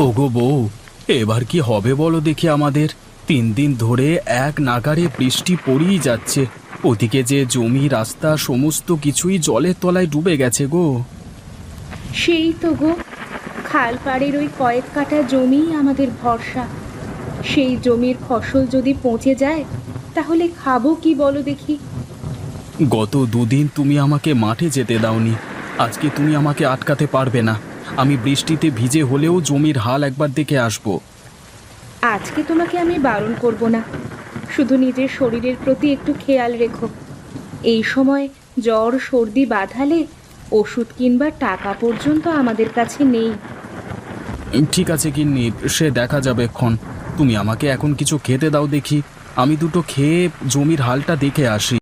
ওগো বউ, এবার কি হবে বলো দেখি আমাদের। 3 দিন ধরে এক নাগাড়ে বৃষ্টি পড়েই যাচ্ছে। ওদিকে যে জমি রাস্তা সমস্ত কিছুই জলের তলায় ডুবে গেছে গো। সেই তো গো, খাল পাড়ের ওই কয়েক কাঠা জমিই আমাদের ভরসা। সেই জমির ফসল যদি পচে যায় তাহলে খাবো কি বলো দেখি। গত 2 দিন তুমি আমাকে মাঠে যেতে দাওনি, আজকে তুমি আমাকে আটকাতে পারবে না। আমি বৃষ্টিতে ভিজে হলেও জমির হাল একবার দেখে আসবো। আজকে তোমাকে আমি বারণ করব না, শুধু নিজের শরীরের প্রতি একটু খেয়াল রেখো। এই সময় জ্বর সর্দি বাঁধালে ওষুধ কিনবার টাকা পর্যন্ত আমাদের কাছে নেই। ঠিক আছে গিন্নি, সে দেখা যাবে ক্ষণ। তুমি আমাকে এখন কিছু খেতে দাও দেখি, আমি দুটো খেয়ে জমির হালটা দেখে আসি।